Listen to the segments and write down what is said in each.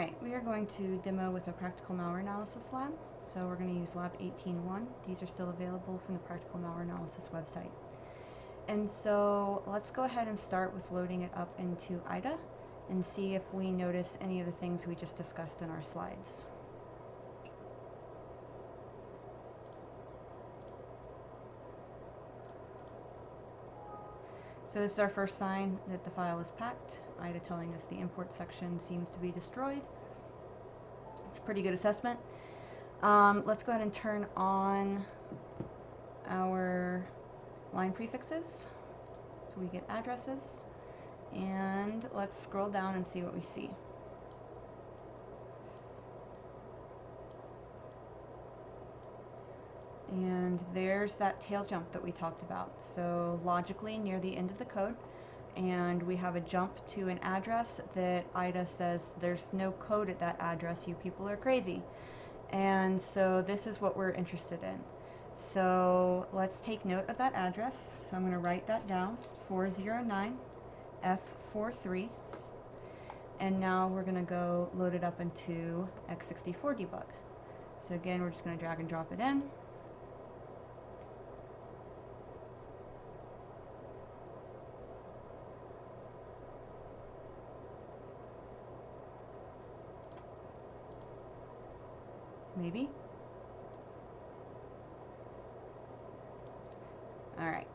Alright, we are going to demo with a practical malware analysis lab. So we're going to use lab 18.1. These are still available from the practical malware analysis website. And so let's go ahead and start with loading it up into IDA and see if we notice any of the things we just discussed in our slides. So this is our first sign that the file is packed. IDA telling us the import section seems to be destroyed. It's a pretty good assessment. Let's go ahead and turn on our line prefixes so we get addresses, and let's scroll down and see what we see. And there's that tail jump that we talked about. So logically near the end of the code, and we have a jump to an address that IDA says there's no code at that address, you people are crazy. And so this is what we're interested in. So let's take note of that address. So I'm going to write that down, 409F43. And now we're going to go load it up into x64 debug. So again, we're just going to drag and drop it in. Maybe. Alright.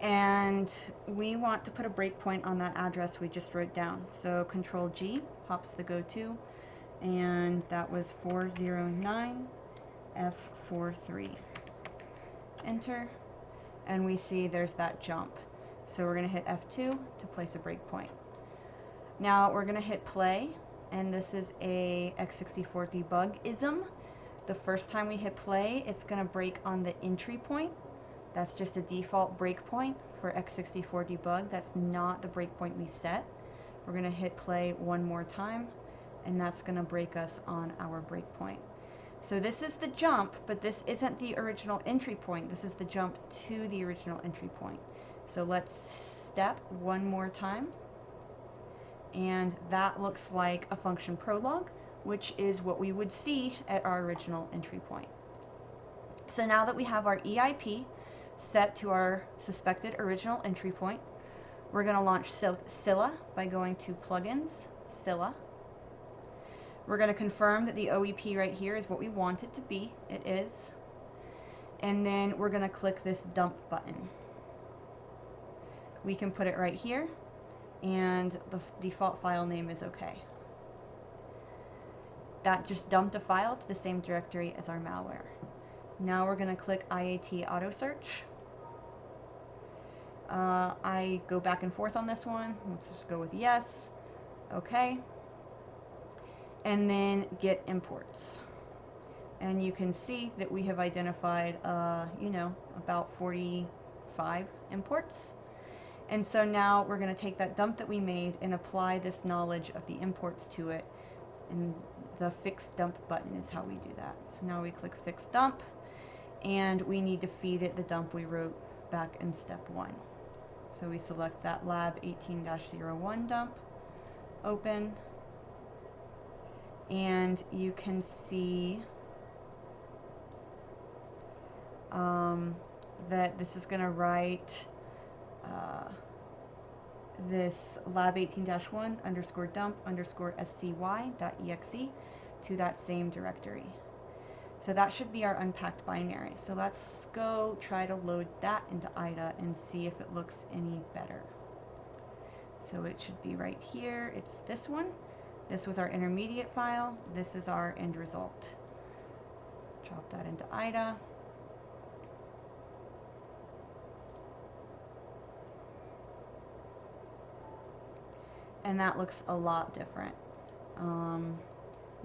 And we want to put a breakpoint on that address we just wrote down. So Control G pops the go-to, and that was 409F43. Enter, and we see there's that jump. So we're going to hit F2 to place a breakpoint. Now we're going to hit play, and this is a x64 debug-ism. The first time we hit play, it's going to break on the entry point. That's just a default breakpoint for x64 debug. That's not the breakpoint we set. We're going to hit play one more time, and that's going to break us on our breakpoint. So this is the jump, but this isn't the original entry point. This is the jump to the original entry point. So let's step one more time. And that looks like a function prologue, which is what we would see at our original entry point. So now that we have our EIP set to our suspected original entry point, we're going to launch Scylla by going to Plugins, Scylla. We're going to confirm that the OEP right here is what we want it to be. It is. And then we're going to click this dump button. We can put it right here, and the default file name is OK. That just dumped a file to the same directory as our malware. Now we're going to click IAT Auto Search. I go back and forth on this one. Let's just go with yes. OK. And then get imports. And you can see that we have identified, about 45 imports. And so now we're going to take that dump that we made and apply this knowledge of the imports to it. And the fix dump button is how we do that. So now we click fix dump, and we need to feed it the dump we wrote back in step 1. So we select that lab 18-01 dump, open, and you can see that this is going to write this lab 18-1 underscore dump underscore scy.exe to that same directory. So that should be our unpacked binary. So let's go try to load that into IDA and see if it looks any better. So it should be right here. It's this one. This was our intermediate file. This is our end result. Drop that into IDA. And that looks a lot different.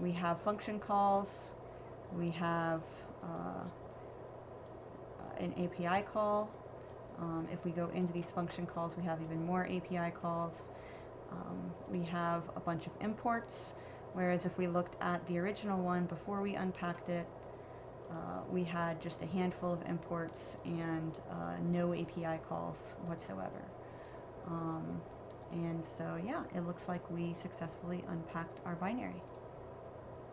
We have function calls. We have an API call. If we go into these function calls, we have even more API calls. We have a bunch of imports, whereas if we looked at the original one before we unpacked it, we had just a handful of imports and no API calls whatsoever. And so, yeah, it looks like we successfully unpacked our binary.